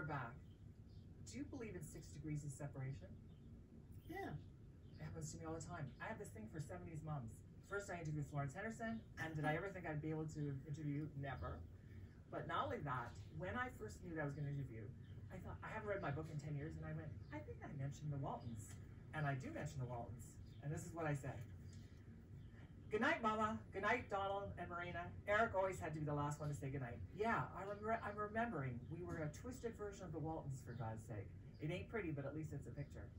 far back. Do you believe in 6 degrees of separation? Yeah. It happens to me all the time. I have this thing for 70s moms. First I interviewed Florence Henderson, and did I ever think I'd be able to interview? Never. But not only that, when I first knew that I was going to interview, I thought, I haven't read my book in 10 years, and I went, I think I mentioned the Waltons. And I do mention the Waltons. And this is what I say. Good night, Mama. Good night, Donald and Marina. Eric always had to be the last one to say goodnight. Yeah, I'm remembering. We were a twisted version of the Waltons, for God's sake. It ain't pretty, but at least it's a picture.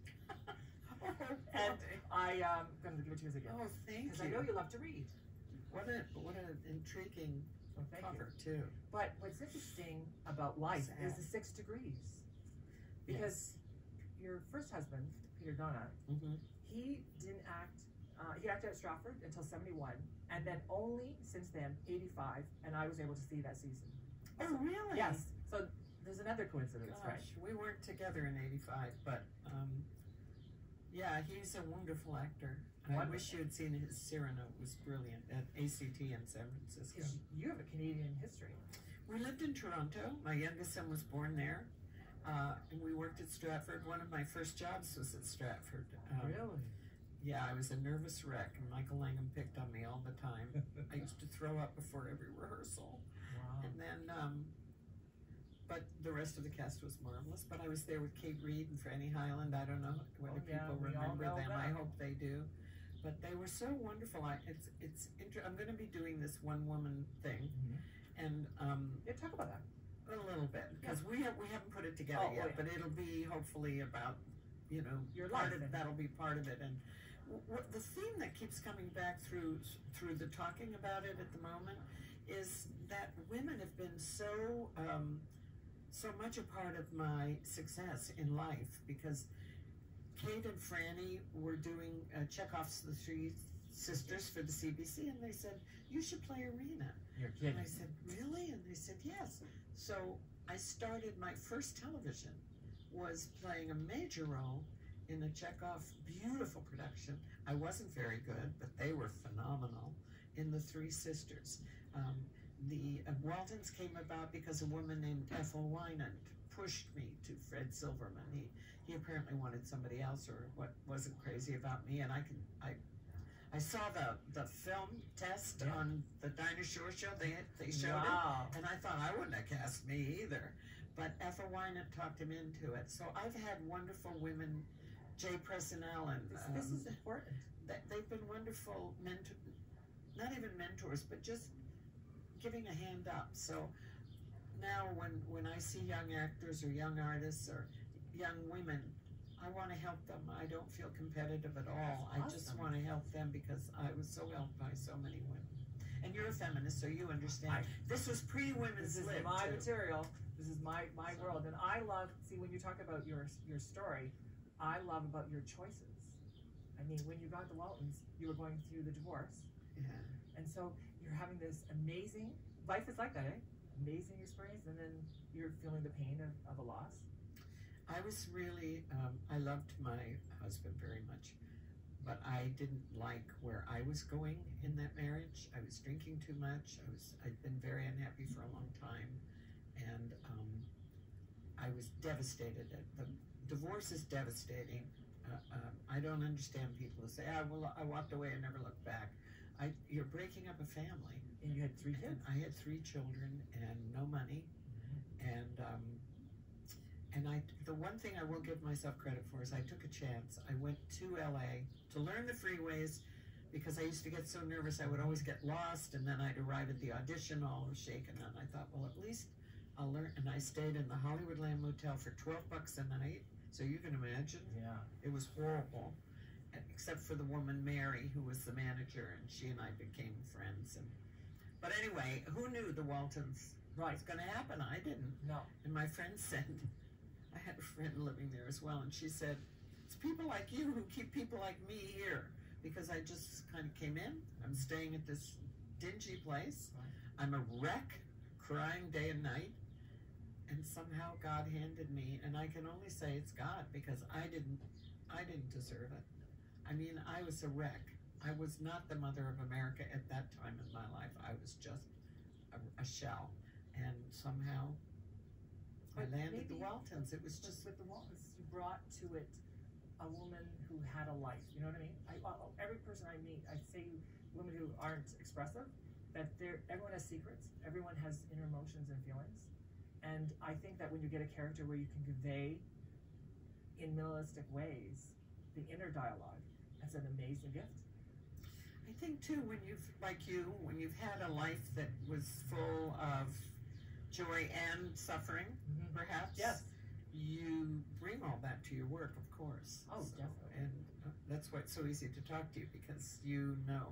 And I'm going to give it to you as a gift. Oh, thank you. Because I know you love to read. What an intriguing cover, you. too. But what's interesting about life is the 6 degrees. Because your first husband, Peter Donat, he didn't act. He acted at Stratford until 71, and then only since then, 85, and I was able to see that season. Oh, really? Yes. So there's another coincidence, right? We weren't together in 85, but yeah, he's a wonderful actor. I wish you had seen his Cyrano. It was brilliant at ACT in San Francisco. Because you have a Canadian history. We lived in Toronto. My youngest son was born there, and we worked at Stratford. One of my first jobs was at Stratford. Really? Yeah, I was a nervous wreck, and Michael Langham picked on me all the time. I used to throw up before every rehearsal. Wow. And then, but the rest of the cast was marvelous. But I was there with Kate Reid and Franny Highland. I don't know whether people remember them. I hope they do. But they were so wonderful. I'm going to be doing this one-woman thing. And talk about that. A little bit, because we haven't put it together yet, but it'll be hopefully about, your life. That'll be part of it. And the theme that keeps coming back through the talking about it at the moment is that women have been so much a part of my success in life, because Kate and Franny were doing Chekhov's The Three Sisters for the CBC, and they said, you should play Irina. You're kidding. And I said, really? And they said, yes. So I started, my first television was playing a major role in a Chekhov beautiful production. I wasn't very good, but they were phenomenal, in The Three Sisters. The Waltons came about because a woman named Ethel Wynand pushed me to Fred Silverman. He apparently wanted somebody else, or what wasn't crazy about me, and I saw the film test on the Dinah Shore show. They showed it, and I thought I wouldn't have cast me either. But Ethel Wynand talked him into it. So I've had wonderful women, Jay Presnell, and this is important. They've been wonderful not even mentors, but just giving a hand up. So now when I see young actors or young artists or young women, I want to help them. I don't feel competitive at all. Awesome. I just want to help them because I was so helped by so many women. And you're a feminist, so you understand. This was pre-women's lib. This is my material. This is my world. And I love, see, when you talk about your story, I love about your choices. I mean, when you got the Waltons, you were going through the divorce. Yeah. And so you're having this amazing, life is like that, eh? Amazing experience, and then you're feeling the pain of a loss. I was really, I loved my husband very much, but I didn't like where I was going in that marriage. I was drinking too much. I'd been very unhappy for a long time, and I was devastated. The divorce is devastating. I don't understand people who say, I walked away and never looked back. You're breaking up a family. And you had 3 kids. I had 3 children and no money, and the one thing I will give myself credit for is I took a chance. I went to LA to learn the freeways, because I used to get so nervous I would always get lost, and then I'd arrive at the audition all shaken, and I thought, well, at least I'll learn. And I stayed in the Hollywoodland Motel for $12 a night, so you can imagine. Yeah. It was horrible, except for the woman Mary, who was the manager, and she and I became friends. But anyway, who knew the Waltons was going to happen? I didn't. No. And my friend said, I had a friend living there as well, and she said, it's people like you who keep people like me here, because I just kind of came in. I'm staying at this dingy place. I'm a wreck, crying day and night, and somehow God handed me, and I can only say it's God, because I didn't deserve it. I mean, I was a wreck. I was not the mother of America at that time in my life. I was just a shell, and somehow I But landed the maybe Waltons. It was just just, with the Waltons, you brought to it a woman who had a life. You know what I mean? Every person I meet, I say women who aren't expressive, that everyone has secrets. Everyone has inner emotions and feelings. And I think that when you get a character where you can convey in minimalistic ways the inner dialogue, that's an amazing gift. I think too, when when you've had a life that was full of joy and suffering, perhaps. Yes. You bring all that to your work, of course. Oh, definitely. And that's why it's so easy to talk to you, because you know.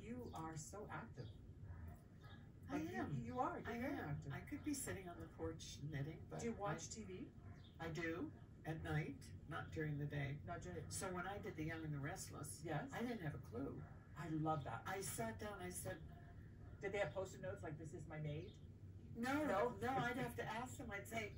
You are so active. I am. You are. You're I very am. active. I could be sitting on the porch knitting, but Do you watch TV? I do at night, not during the day. Not during. So when I did The Young and the Restless, Yes. I didn't have a clue. I love that. I sat down. I said, Did they have post-it notes like "This is my maid"? No. No? I'd have to ask them. I'd say,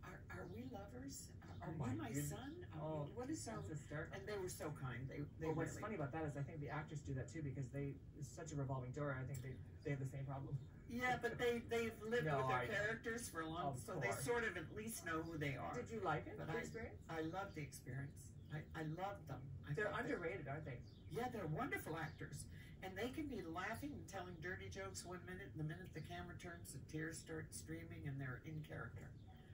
"Are we lovers? Are Oh my you my goodness. son? Oh, What is our?" That's hysterical. And they were so kind. They Well, what's really. funny about that is I think the actors do that too, because it's such a revolving door. I think they have the same problem. Yeah, but they've lived No, with I their know. characters for long, Of so they course. sort of at least know who they are. Did you like it? But The experience? I loved the experience. I loved them. They're thought underrated, aren't they? Yeah, they're wonderful actors. And they can be laughing and telling dirty jokes one minute, and the minute the camera turns, the tears start streaming, and they're in character.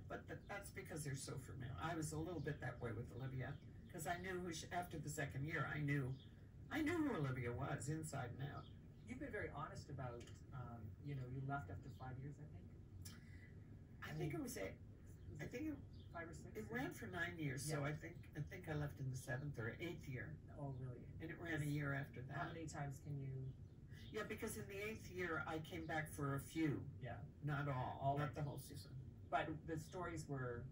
But that's because they're so familiar. I was a little bit that way with Olivia, because I knew after the second year, I knew who Olivia was inside and out. You've been very honest about, you left after 5 years, I think. I think it was 5 or 6. It ran for 9 years, so Yeah. I think I left in the 7th or 8th year, Oh, really? and it ran a year after How that. many times can you? Yeah, because in the 8th year, I came back for a few. Yeah. Not all, not right. the whole season. But the stories were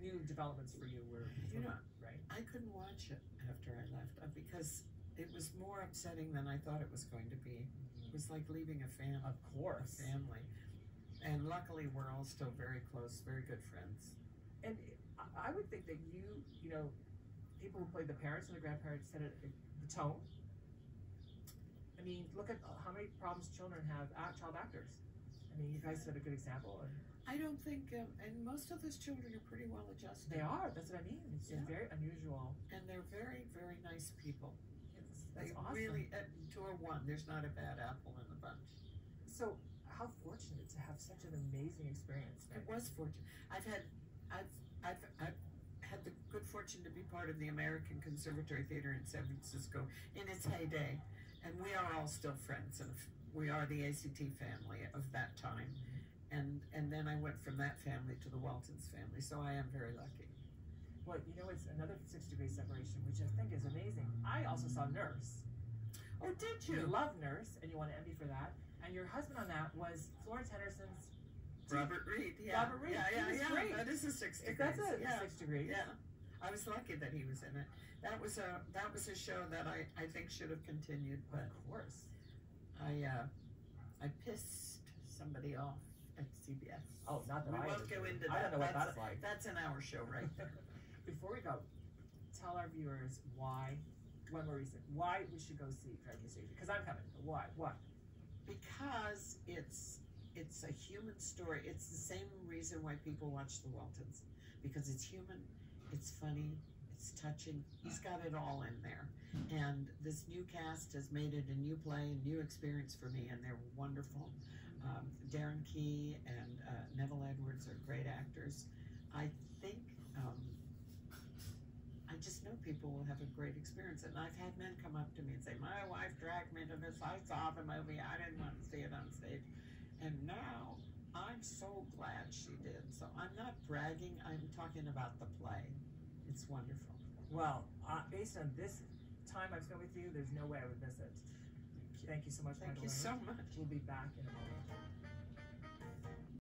new developments for you. Were right? I couldn't watch it after I left because it was more upsetting than I thought it was going to be. It was like leaving a family. Of course. A family. And luckily, we're all still very close, very good friends. And I would think that people who played the parents and the grandparents set the tone. I mean, look at how many problems children have, child actors. I mean, you guys set a good example. And I don't think, and most of those children are pretty well adjusted. they are. That's what I mean. It's very unusual. And they're very, very nice people. That's They awesome. really, to a one, there's not a bad apple in the bunch. So, how fortunate to have such an amazing experience. It was fortunate. I've had the good fortune to be part of the American Conservatory Theater in San Francisco in its heyday, and we are all still friends, and we are the ACT family of that time. And then I went from that family to the Waltons family, so I am very lucky. Well, it's another 6-degree separation, which I think is amazing. I also saw Nurse. Oh, did You you? love Nurse, and you want to envy for that. And your husband on that was Florence Henderson's. Robert Reed, yeah. Robert Reed, Yeah, he was great. That is a 6 degrees. That's a yeah. 6 degrees. Yeah. I was lucky that he was in it. That was a show that I think should have continued, but Of course. I pissed somebody off at CBS. Oh, not that We I won't ever go did. into I that. don't know what that's like. That's an hour show right there. Before we go, tell our viewers why, one more reason, why we should go see Driving Miss Daisy. Because I'm coming. Why? Because it's a human story. It's the same reason why people watch the Waltons. Because it's human, it's funny, it's touching. He's got it all in there. And this new cast has made it a new play, a new experience for me, and they're wonderful. Darren Key and Neville Edwards are great actors. I think, I just know people will have a great experience. And I've had men come up to me and say, my wife dragged me to this. I saw the movie. I didn't want to see it on stage. And now I'm so glad she did. So I'm not bragging. I'm talking about the play. It's wonderful. Well, based on this time I've spent with you, there's no way I would miss it. Thank you so much. Thank you so much. We'll be back in a moment.